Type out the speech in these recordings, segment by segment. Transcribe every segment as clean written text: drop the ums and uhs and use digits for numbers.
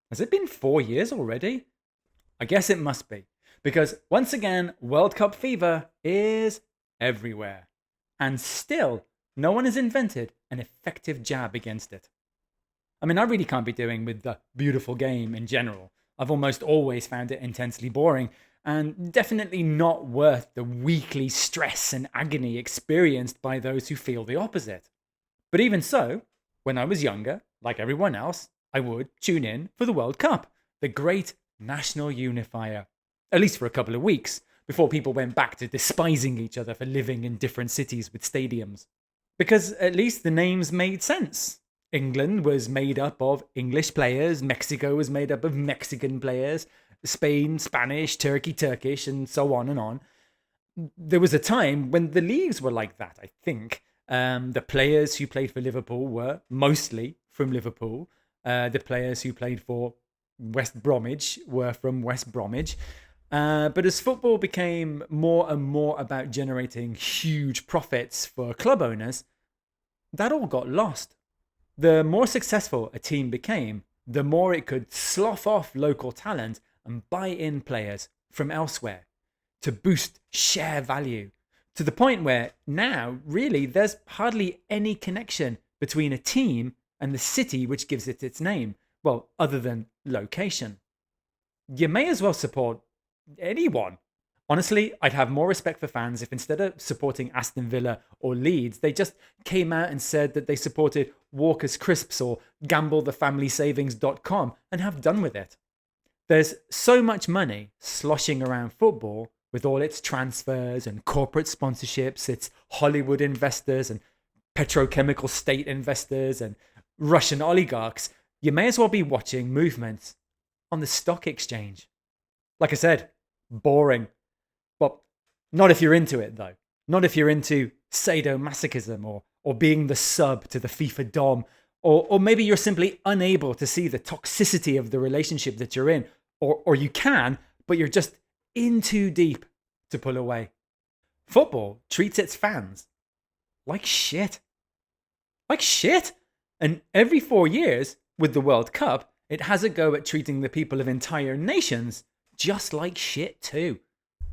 Has it been 4 years already? I guess it must be. Because once again, World Cup fever is everywhere. And still, no one has invented an effective jab against it. I mean, I really can't be doing with the beautiful game in general. I've almost always found it intensely boring and definitely not worth the weekly stress and agony experienced by those who feel the opposite. But even so, when I was younger, like everyone else, I would tune in for the World Cup, the great national unifier, at least for a couple of weeks, before people went back to despising each other for living in different cities with stadiums. Because at least the names made sense. England was made up of English players, Mexico was made up of Mexican players, Spain, Spanish, Turkey, Turkish, and so on and on. There was a time when the leagues were like that, I think. The players who played for Liverpool were mostly from Liverpool. The players who played for West Bromwich were from West Bromwich. But as football became more and more about generating huge profits for club owners, that all got lost. The more successful a team became, the more it could slough off local talent and buy in players from elsewhere to boost share value, to the point where now, really, there's hardly any connection between a team and the city which gives it its name. Well, other than location. You may as well support anyone. Honestly, I'd have more respect for fans if instead of supporting Aston Villa or Leeds, they just came out and said that they supported Walker's Crisps or GambleTheFamilySavings.com and have done with it. There's so much money sloshing around football with all its transfers and corporate sponsorships, its Hollywood investors and petrochemical state investors and Russian oligarchs. You may as well be watching movements on the stock exchange. Like I said, boring. But not if you're into it, though. Not if you're into sadomasochism or being the sub to the FIFA Dom. Or maybe you're simply unable to see the toxicity of the relationship that you're in. Or you can, but you're just in too deep to pull away. Football treats its fans like shit. Like shit. And every 4 years, with the World Cup, it has a go at treating the people of entire nations just like shit too.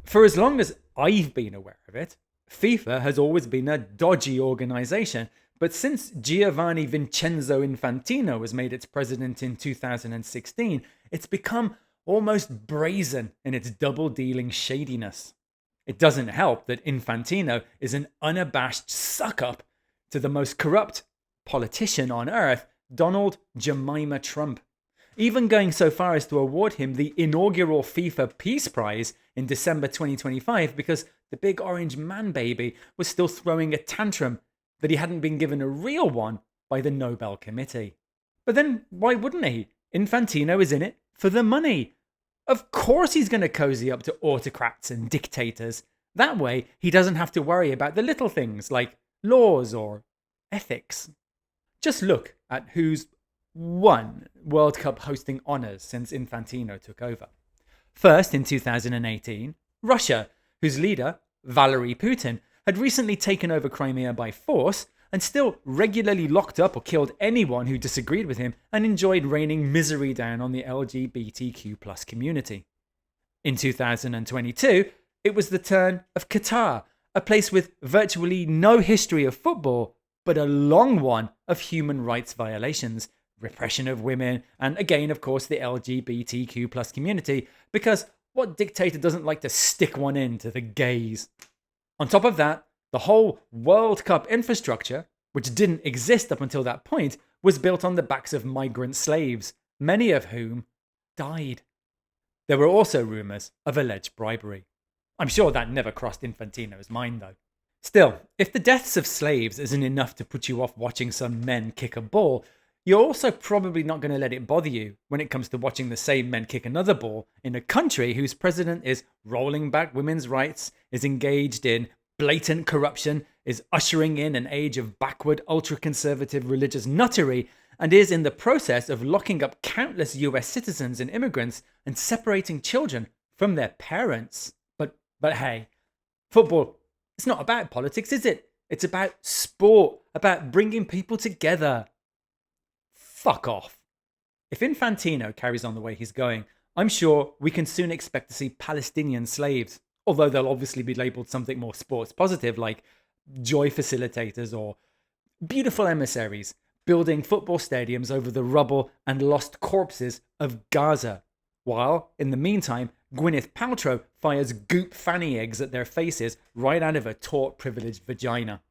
For as long as I've been aware of it, FIFA has always been a dodgy organisation, but since Giovanni Vincenzo Infantino was made its president in 2016, it's become almost brazen in its double-dealing shadiness. It doesn't help that Infantino is an unabashed suck-up to the most corrupt politician on earth, Donald Jemima Trump, even going so far as to award him the inaugural FIFA Peace Prize in December 2025 because the big orange man baby was still throwing a tantrum that he hadn't been given a real one by the Nobel Committee. But then why wouldn't he? Infantino is in it for the money. Of course he's going to cozy up to autocrats and dictators. That way he doesn't have to worry about the little things like laws or ethics. Just look at who's won World Cup hosting honours since Infantino took over. First, in 2018, Russia, whose leader, Valery Putin, had recently taken over Crimea by force and still regularly locked up or killed anyone who disagreed with him and enjoyed raining misery down on the LGBTQ plus community. In 2022, it was the turn of Qatar, a place with virtually no history of football, but a long one of human rights violations, repression of women, and again, of course, the LGBTQ plus community, because what dictator doesn't like to stick one in to the gays? On top of that, the whole World Cup infrastructure, which didn't exist up until that point, was built on the backs of migrant slaves, many of whom died. There were also rumours of alleged bribery. I'm sure that never crossed Infantino's mind, though. Still, if the deaths of slaves isn't enough to put you off watching some men kick a ball, you're also probably not going to let it bother you when it comes to watching the same men kick another ball in a country whose president is rolling back women's rights, is engaged in blatant corruption, is ushering in an age of backward ultra-conservative religious nuttery, and is in the process of locking up countless US citizens and immigrants and separating children from their parents. But hey, football, it's not about politics, is it? It's about sport, about bringing people together. Fuck off. If Infantino carries on the way he's going, I'm sure we can soon expect to see Palestinian slaves, although they'll obviously be labeled something more sports positive like joy facilitators or beautiful emissaries, building football stadiums over the rubble and lost corpses of Gaza. While, in the meantime, Gwyneth Paltrow fires goop fanny eggs at their faces right out of a taut, privileged vagina.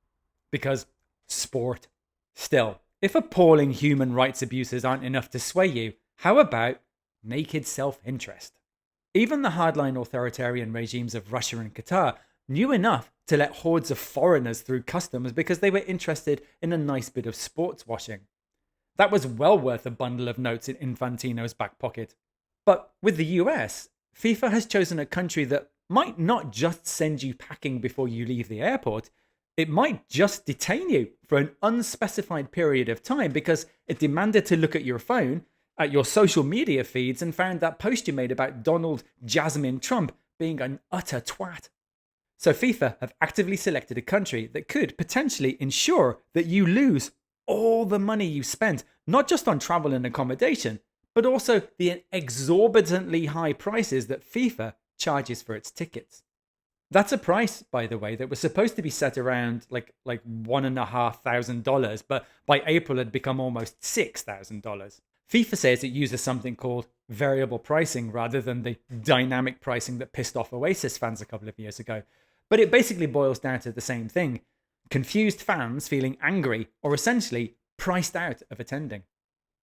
Because sport. Still, if appalling human rights abuses aren't enough to sway you, how about naked self-interest? Even the hardline authoritarian regimes of Russia and Qatar knew enough to let hordes of foreigners through customs because they were interested in a nice bit of sports washing. That was well worth a bundle of notes in Infantino's back pocket. But with the US, FIFA has chosen a country that might not just send you packing before you leave the airport, it might just detain you for an unspecified period of time because it demanded to look at your phone, at your social media feeds, and found that post you made about Donald Jasmine Trump being an utter twat. So FIFA have actively selected a country that could potentially ensure that you lose all the money you spent, not just on travel and accommodation, but also the exorbitantly high prices that FIFA charges for its tickets. That's a price, by the way, that was supposed to be set around like $1,500, but by April had become almost $6,000. FIFA says it uses something called variable pricing rather than the dynamic pricing that pissed off Oasis fans a couple of years ago. But it basically boils down to the same thing. Confused fans feeling angry or essentially priced out of attending.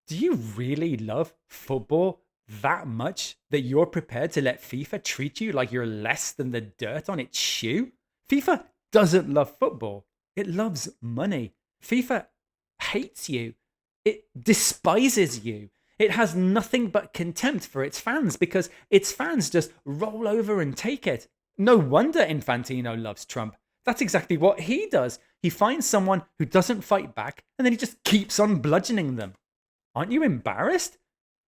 Do you really love football that much that you're prepared to let FIFA treat you like you're less than the dirt on its shoe? FIFA doesn't love football. It loves money. FIFA hates you. It despises you. It has nothing but contempt for its fans because its fans just roll over and take it. No wonder Infantino loves Trump. That's exactly what he does. He finds someone who doesn't fight back and then he just keeps on bludgeoning them. Aren't you embarrassed?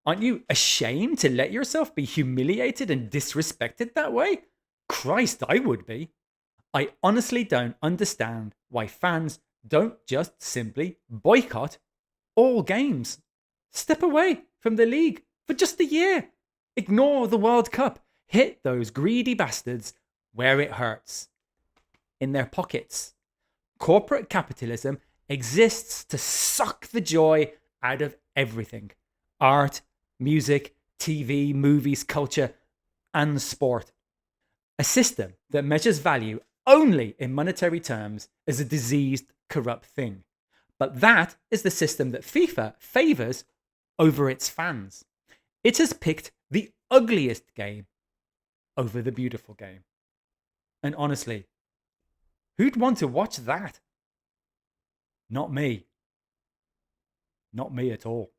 Aren't you ashamed to let yourself be humiliated and disrespected that way? Christ, I would be. I honestly don't understand why fans don't just simply boycott all games. Step away from the league for just a year. Ignore the World Cup. Hit those greedy bastards where it hurts. In their pockets. Corporate capitalism exists to suck the joy out of everything. Art, music, TV, movies, culture, and sport. A system that measures value only in monetary terms is a diseased, corrupt thing. But that is the system that FIFA favours over its fans. It has picked the ugliest game over the beautiful game. And honestly, who'd want to watch that? Not me. Not me at all.